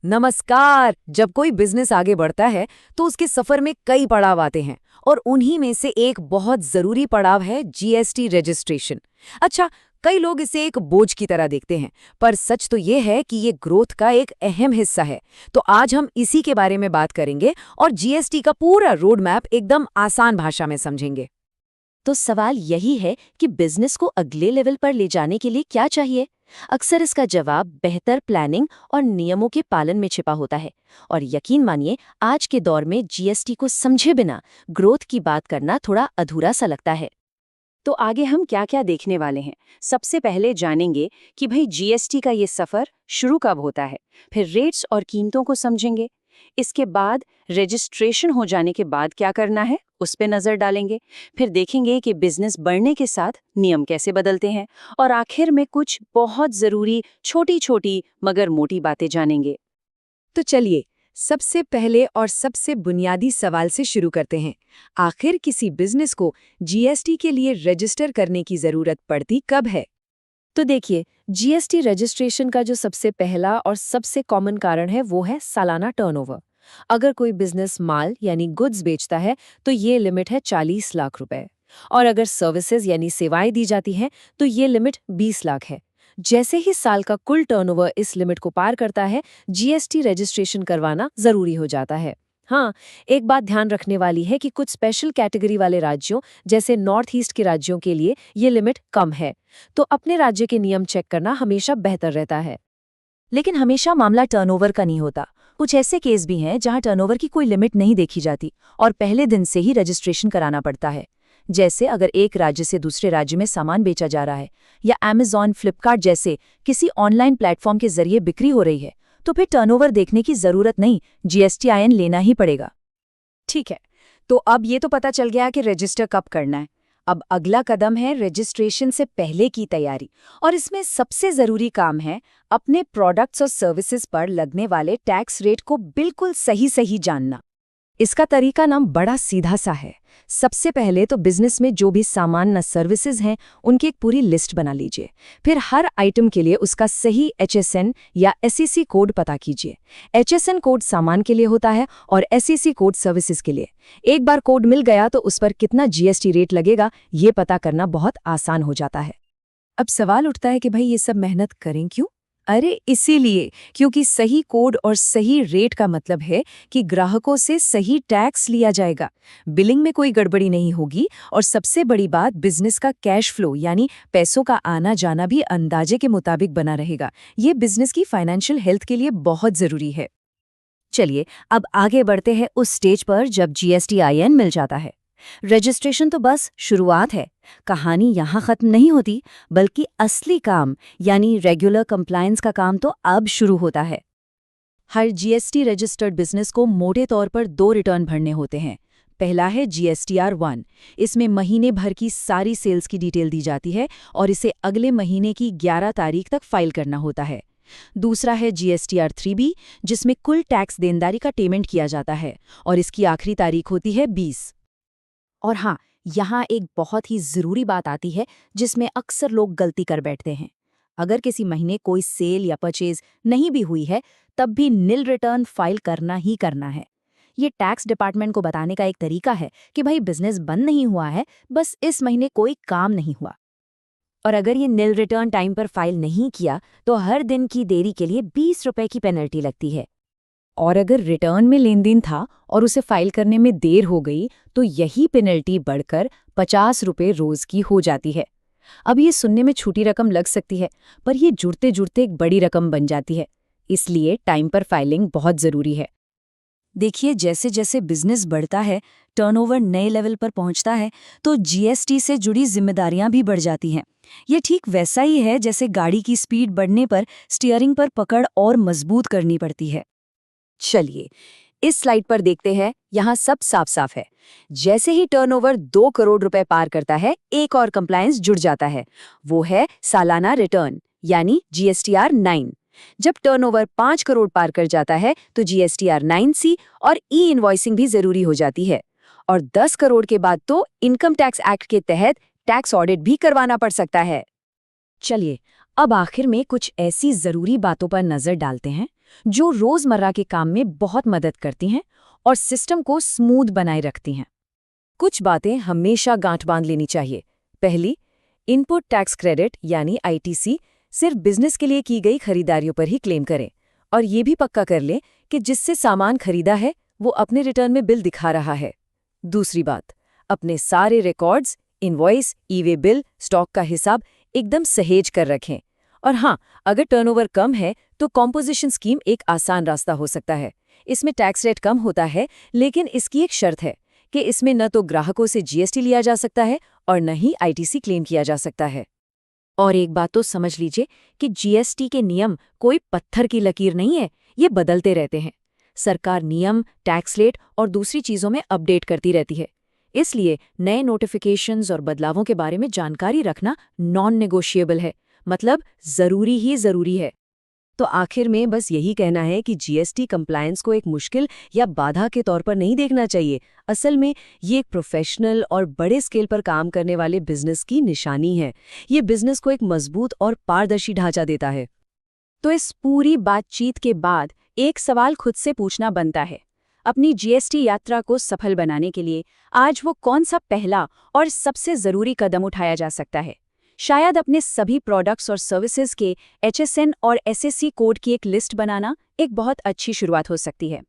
नमस्कार। जब कोई बिजनेस आगे बढ़ता है तो उसके सफर में कई पड़ाव आते हैं और उन्हीं में से एक बहुत जरूरी पड़ाव है जीएसटी रजिस्ट्रेशन। अच्छा, कई लोग इसे एक बोझ की तरह देखते हैं, पर सच तो ये है कि ये ग्रोथ का एक अहम हिस्सा है। तो आज हम इसी के बारे में बात करेंगे और जीएसटी का पूरा रोड मैप एकदम आसान भाषा में समझेंगे। तो सवाल यही है कि बिजनेस को अगले लेवल पर ले जाने के लिए क्या चाहिए। अक्सर इसका जवाब बेहतर प्लानिंग और नियमों के पालन में छिपा होता है। और यकीन मानिए, आज के दौर में जीएसटी को समझे बिना ग्रोथ की बात करना थोड़ा अधूरा सा लगता है। तो आगे हम क्या क्या देखने वाले हैं। सबसे पहले जानेंगे कि भाई जीएसटी का ये सफ़र शुरू कब होता है। फिर रेट्स और कीमतों को समझेंगे। इसके बाद रजिस्ट्रेशन हो जाने के बाद क्या करना है, उस पे नज़र डालेंगे। फिर देखेंगे कि बिजनेस बढ़ने के साथ नियम कैसे बदलते हैं। और आखिर में कुछ बहुत ज़रूरी छोटी छोटी मगर मोटी बातें जानेंगे। तो चलिए, सबसे पहले और सबसे बुनियादी सवाल से शुरू करते हैं। आखिर किसी बिजनेस को जीएसटी के लिए रजिस्टर करने की जरूरत पड़ती कब है? तो देखिए, जीएसटी रजिस्ट्रेशन का जो सबसे पहला और सबसे कॉमन कारण है वो है सालाना टर्नओवर। अगर कोई बिजनेस माल यानी गुड्स बेचता है तो ये लिमिट है 40 लाख रुपए। और अगर सर्विसेज यानी सेवाएं दी जाती हैं तो ये लिमिट 20 लाख है। जैसे ही साल का कुल टर्नओवर इस लिमिट को पार करता है, जीएसटी रजिस्ट्रेशन करवाना जरूरी हो जाता है। हाँ, एक बात ध्यान रखने वाली है कि कुछ स्पेशल कैटेगरी वाले राज्यों जैसे नॉर्थ ईस्ट के राज्यों के लिए ये लिमिट कम है, तो अपने राज्य के नियम चेक करना हमेशा बेहतर रहता है। लेकिन हमेशा मामला टर्नओवर का नहीं होता। कुछ ऐसे केस भी हैं जहां टर्नओवर की कोई लिमिट नहीं देखी जाती और पहले दिन से ही रजिस्ट्रेशन कराना पड़ता है। जैसे अगर एक राज्य से दूसरे राज्य में सामान बेचा जा रहा है या अमेज़न, फ्लिपकार्ट जैसे किसी ऑनलाइन प्लेटफॉर्म के जरिए बिक्री हो रही है, तो फिर टर्नओवर देखने की जरूरत नहीं, जीएसटी लेना ही पड़ेगा। ठीक है, तो अब ये तो पता चल गया कि रजिस्टर कब करना है। अब अगला कदम है रजिस्ट्रेशन से पहले की तैयारी, और इसमें सबसे जरूरी काम है अपने प्रोडक्ट्स और सर्विसेज पर लगने वाले टैक्स रेट को बिल्कुल सही सही जानना। इसका तरीका ना बड़ा सीधा सा है। सबसे पहले तो बिजनेस में जो भी सामान न सर्विसेज हैं उनकी एक पूरी लिस्ट बना लीजिए। फिर हर आइटम के लिए उसका सही एचएसएन या एसईसी कोड पता कीजिए। एचएसएन कोड सामान के लिए होता है और एसईसी कोड सर्विसेज के लिए। एक बार कोड मिल गया तो उस पर कितना जीएसटी रेट लगेगा ये पता करना बहुत आसान हो जाता है। अब सवाल उठता है कि भाई ये सब मेहनत करें क्यों? अरे इसीलिए, क्योंकि सही कोड और सही रेट का मतलब है कि ग्राहकों से सही टैक्स लिया जाएगा, बिलिंग में कोई गड़बड़ी नहीं होगी, और सबसे बड़ी बात, बिजनेस का कैश फ्लो यानी पैसों का आना जाना भी अंदाजे के मुताबिक बना रहेगा। ये बिजनेस की फाइनेंशियल हेल्थ के लिए बहुत जरूरी है। चलिए, अब आगे बढ़ते हैं उस स्टेज पर जब जीएसटी मिल जाता है। रजिस्ट्रेशन तो बस शुरुआत है। कहानी यहाँ खत्म नहीं होती, बल्कि असली काम यानी रेगुलर कंप्लायंस का काम तो अब शुरू होता है। हर जीएसटी रजिस्टर्ड बिजनेस को मोटे तौर पर 2 रिटर्न भरने होते हैं। पहला है GSTR-1। इसमें महीने भर की सारी सेल्स की डिटेल दी जाती है और इसे अगले महीने की 11 तारीख तक फाइल करना होता है। दूसरा है GSTR-3B, जिसमें कुल टैक्स देनदारी का पेमेंट किया जाता है और इसकी आखिरी तारीख होती है 20। और हाँ, यहाँ एक बहुत ही ज़रूरी बात आती है जिसमें अक्सर लोग गलती कर बैठते हैं। अगर किसी महीने कोई सेल या परचेज नहीं भी हुई है, तब भी निल रिटर्न फाइल करना ही करना है। ये टैक्स डिपार्टमेंट को बताने का एक तरीका है कि भाई बिजनेस बंद नहीं हुआ है, बस इस महीने कोई काम नहीं हुआ। और अगर ये निल रिटर्न टाइम पर फाइल नहीं किया तो हर दिन की देरी के लिए 20 रुपए की पेनल्टी लगती है। और अगर रिटर्न में लेन देन था और उसे फाइल करने में देर हो गई तो यही पेनल्टी बढ़कर 50 रुपए रोज की हो जाती है। अब ये सुनने में छोटी रकम लग सकती है, पर ये जुड़ते जुड़ते एक बड़ी रकम बन जाती है। इसलिए टाइम पर फाइलिंग बहुत जरूरी है। देखिए, जैसे जैसे बिजनेस बढ़ता है, टर्नओवर नए लेवल पर पहुंचता है, तो जीएसटी से जुड़ी जिम्मेदारियां भी बढ़ जाती हैं। ये ठीक वैसा ही है जैसे गाड़ी की स्पीड बढ़ने पर स्टीयरिंग पर पकड़ और मजबूत करनी पड़ती है। चलिए, इस स्लाइड पर देखते हैं। यहाँ सब साफ साफ है। जैसे ही टर्नओवर 2 करोड़ रुपए पार करता है, एक और कंप्लायंस जुड़ जाता है। वो है सालाना रिटर्न यानी GSTR-9। जब टर्नओवर 5 करोड़ पार कर जाता है तो GSTR-9C और ई-इनवॉइसिंग भी जरूरी हो जाती है। और 10 करोड़ के बाद तो इनकम टैक्स एक्ट के तहत टैक्स ऑडिट भी करवाना पड़ सकता है। चलिए, अब आखिर में कुछ ऐसी जरूरी बातों पर नजर डालते हैं जो रोजमर्रा के काम में बहुत मदद करती हैं और सिस्टम को स्मूथ बनाए रखती हैं। कुछ बातें हमेशा गांठ बांध लेनी चाहिए। पहली, इनपुट टैक्स क्रेडिट यानी आईटीसी सिर्फ बिजनेस के लिए की गई खरीदारियों पर ही क्लेम करें और ये भी पक्का कर लें कि जिससे सामान खरीदा है वो अपने रिटर्न में बिल दिखा रहा है। दूसरी बात, अपने सारे records, invoice, e-way bill, stock का हिसाब एकदम सहेज कर रखें। और हाँ, अगर टर्नओवर कम है तो कॉम्पोजिशन स्कीम एक आसान रास्ता हो सकता है। इसमें टैक्स रेट कम होता है, लेकिन इसकी एक शर्त है कि इसमें न तो ग्राहकों से जीएसटी लिया जा सकता है और न ही आईटीसी क्लेम किया जा सकता है। और एक बात तो समझ लीजिए कि जीएसटी के नियम कोई पत्थर की लकीर नहीं है, ये बदलते रहते हैं। सरकार नियम, टैक्स रेट और दूसरी चीज़ों में अपडेट करती रहती है। इसलिए नए नोटिफिकेशंस और बदलावों के बारे में जानकारी रखना नॉन नेगोशिएबल है, मतलब ज़रूरी ही ज़रूरी है। तो आखिर में बस यही कहना है कि जीएसटी कंप्लायंस को एक मुश्किल या बाधा के तौर पर नहीं देखना चाहिए। असल में ये एक प्रोफेशनल और बड़े स्केल पर काम करने वाले बिजनेस की निशानी है। ये बिजनेस को एक मजबूत और पारदर्शी ढांचा देता है। तो इस पूरी बातचीत के बाद एक सवाल खुद से पूछना बनता है, अपनी जीएसटी यात्रा को सफल बनाने के लिए आज वो कौन सा पहला और सबसे ज़रूरी कदम उठाया जा सकता है? शायद अपने सभी प्रोडक्ट्स और सर्विसेज के HSN और SSC कोड की एक लिस्ट बनाना एक बहुत अच्छी शुरुआत हो सकती है।